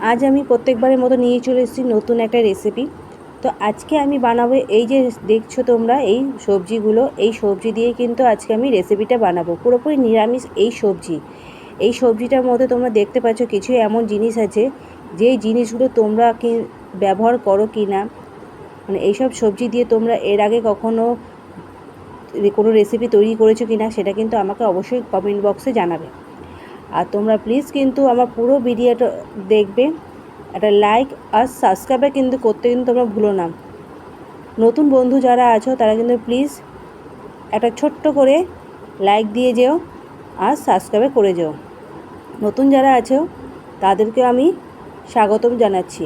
আজ আমি প্রত্যেকবারের মতো নিয়ে চলে এসেছি নতুন একটা রেসিপি। তো আজকে আমি বানাবো এই যে দেখছো তোমরা এই সবজিগুলো, এই সবজি দিয়ে কিন্তু আজকে আমি রেসিপিটা বানাবো। পুরোপুরি নিরামিষ এই সবজি। এই সবজিটার মধ্যে তোমরা দেখতে পাচ্ছ কিছু এমন জিনিস আছে যেই জিনিসগুলো তোমরা কি ব্যবহার করো কি না, মানে এইসব সবজি দিয়ে তোমরা এর আগে কখনো কোনো রেসিপি তৈরি করেছো কি না সেটা কিন্তু আমাকে অবশ্যই কমেন্ট বক্সে জানাবে। আর তোমরা প্লিজ কিন্তু আমার পুরো ভিডিওটা দেখবে, একটা লাইক আর সাবস্ক্রাইব কিন্তু করতে কিন্তু তোমরা ভুলো না। নতুন বন্ধু যারা আছো তারা কিন্তু প্লিজ একটা ছোট্ট করে লাইক দিয়ে যেও আর সাবস্ক্রাইব করে যেও। নতুন যারা আছো তাদেরকে আমি স্বাগতম জানাচ্ছি।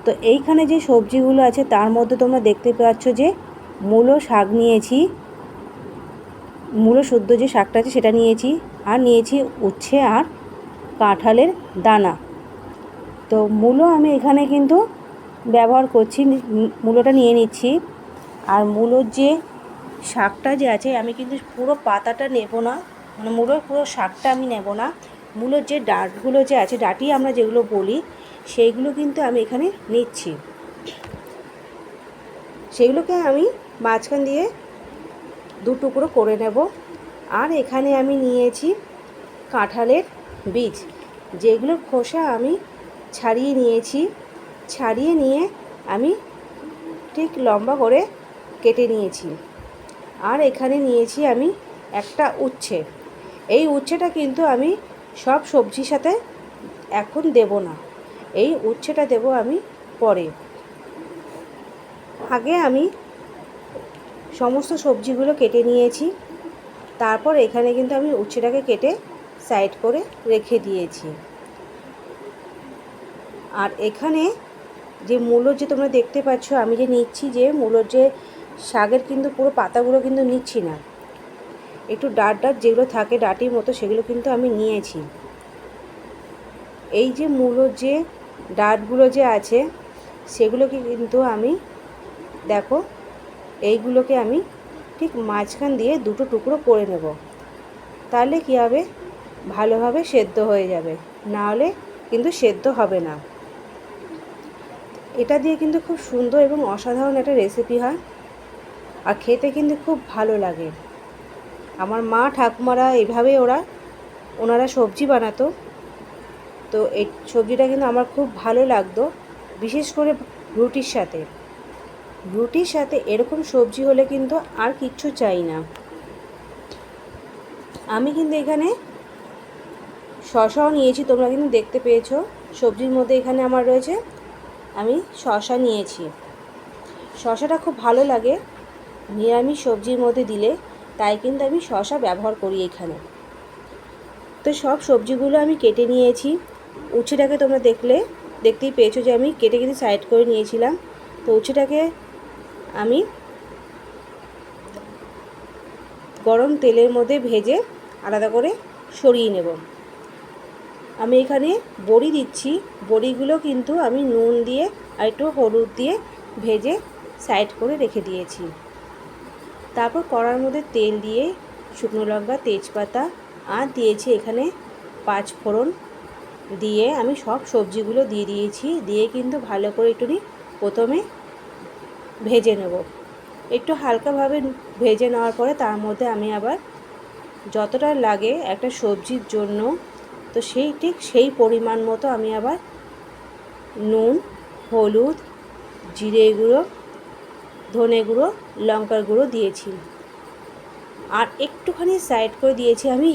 তো এইখানে যে সবজিগুলো আছে তার মধ্যে তোমরা দেখতে পাচ্ছ যে মূলো শাক নিয়েছি, মূলো শুদ্ধ যে শাকটা আছে সেটা নিয়েছি, আর নিয়েছি উচ্ছে আর কাঁঠালের দানা। তো মূলো আমি এখানে কিন্তু ব্যবহার করছি, মূলোটা নিয়ে নিচ্ছি। আর মূলোর যে শাকটা যে আছে আমি কিন্তু পুরো পাতাটা নেব না, মানে মূলোর পুরো শাকটা আমি নেব না। মূলোর যে ডাঁটগুলো যে আছে, ডাঁটি আমরা যেগুলো বলি, সেইগুলো কিন্তু আমি এখানে নিচ্ছি। সেগুলোকে আমি মাঝখান দিয়ে দু টুকরো করে নেব। আর এখানে আমি নিয়েছি কাঁঠালের বীজ, যেগুলোর খোসা আমি ছাড়িয়ে নিয়েছি। ছাড়িয়ে নিয়ে আমি ঠিক লম্বা করে কেটে নিয়েছি। আর এখানে নিয়েছি আমি একটা উচ্ছে। এই উচ্ছেটা কিন্তু আমি সব সবজির সাথে এখন দেব না, এই উচ্ছেটা দেব আমি পরে। আগে আমি সমস্ত সবজিগুলো কেটে নিয়েছি, তারপর এখানে কিন্তু আমি উচ্ছেটাকে কেটে সাইড করে রেখে দিয়েছি। আর এখানে যে মূলো যে তোমরা দেখতে পাচ্ছ আমি যে নিচ্ছি, যে মূলোর যে শাকের কিন্তু পুরো পাতাগুলো কিন্তু নিচ্ছি না, একটু ডাঁট ডাঁট যেগুলো থাকে ডাঁটির মতো সেগুলো কিন্তু আমি নিয়েছি। এই যে মূলোর যে ডাঁটগুলো যে আছে সেগুলোকে কিন্তু আমি দেখো, এইগুলোকে আমি ঠিক মাঝখান দিয়ে দুটো টুকরো করে নেব। তাহলে কী হবে, ভালোভাবে সেদ্ধ হয়ে যাবে, না হলে কিন্তু সেদ্ধ হবে না। এটা দিয়ে কিন্তু খুব সুন্দর এবং অসাধারণ একটা রেসিপি হয়, আর খেতে কিন্তু খুব ভালো লাগে। আমার মা ঠাকুমারা এভাবে ওনারা সবজি বানাতো। তো এই সবজিটা কিন্তু আমার খুব ভালো লাগতো, বিশেষ করে রুটির সাথে। রুটির সাথে এরকম সবজি হলে কিন্তু আর কিচ্ছু চাই না। আমি কিন্তু এখানে শসাও নিয়েছি, তোমরা কিন্তু দেখতে পেয়েছো সবজির মধ্যে এখানে আমার রয়েছে, আমি শসা নিয়েছি। শসাটা খুব ভালো লাগে নিরামিষ সবজির মধ্যে দিলে, তাই কিন্তু আমি শসা ব্যবহার করি এখানে। তো সব সবজিগুলো আমি কেটে নিয়েছি। উচ্ছেটাকে তোমরা দেখতেই পেয়েছো যে আমি কেটে কেটে সাইড করে নিয়েছিলাম। তো উচ্ছেটাকে আমি গরম তেলের মধ্যে ভেজে আলাদা করে সরিয়ে নেব। আমি এখানে বড়ি দিচ্ছি, বড়িগুলো কিন্তু আমি নুন দিয়ে আর একটু হলুদ দিয়ে ভেজে সাইড করে রেখে দিয়েছি। তারপর কড়ার মধ্যে তেল দিয়ে শুকনো লঙ্কা, তেজপাতা আর দিয়েছি এখানে 5 ফোড়ন দিয়ে আমি সব সবজিগুলো দিয়ে দিয়েছি। দিয়ে কিন্তু ভালো করে একটু প্রথমে ভেজে নেব। একটু হালকাভাবে ভেজে নেওয়ার পরে তার মধ্যে আমি আবার যতটা লাগে একটা সবজির জন্য, তো ঠিক সেই পরিমাণ মতো আমি আবার নুন, হলুদ, জিরে গুঁড়ো, ধনে গুঁড়ো, লঙ্কার গুঁড়ো দিয়েছি। আর একটুখানি সাইড করে দিয়েছি আমি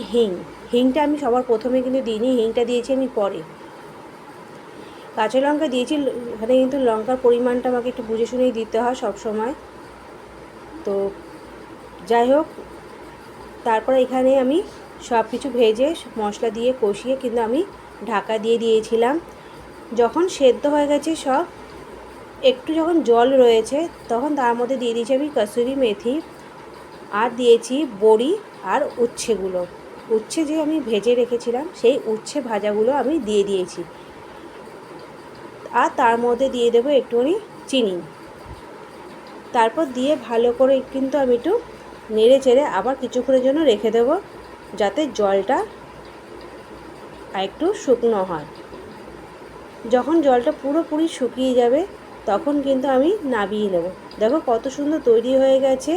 হিংটা আমি সবার প্রথমে কিন্তু দিইনি, হিংটা দিয়েছি আমি পরে। কাঁচা লঙ্কা দিয়েছি, এখানে কিন্তু লঙ্কার পরিমাণটা আমাকে একটু বুঝে শুনেই দিতে হয় সব সময়। তো যাই হোক, তারপর এখানে আমি সব কিছু ভেজে মশলা দিয়ে কষিয়ে কিন্তু আমি ঢাকা দিয়ে দিয়েছিলাম। যখন সেদ্ধ হয়ে গেছে সব, একটু যখন জল রয়েছে তখন তার মধ্যে দিয়ে দিয়েছি আমি কসুরি মেথি, আর দিয়েছি বড়ি আর উচ্ছেগুলো। উচ্ছে যে আমি ভেজে রেখেছিলাম সেই উচ্ছে ভাজাগুলো আমি দিয়ে দিয়েছি। আর তার মধ্যে দিয়ে দেবো একটুখানি চিনি। তারপর দিয়ে ভালো করে কিন্তু আমি একটু নেড়ে চেড়ে আবার কিছুক্ষণের জন্য রেখে দেবো, যাতে জলটা একটু শুকনো হয়। যখন জলটা পুরোপুরি শুকিয়ে যাবে তখন কিন্তু আমি নামিয়ে নেব। দেখো কত সুন্দর তৈরি হয়ে গেছে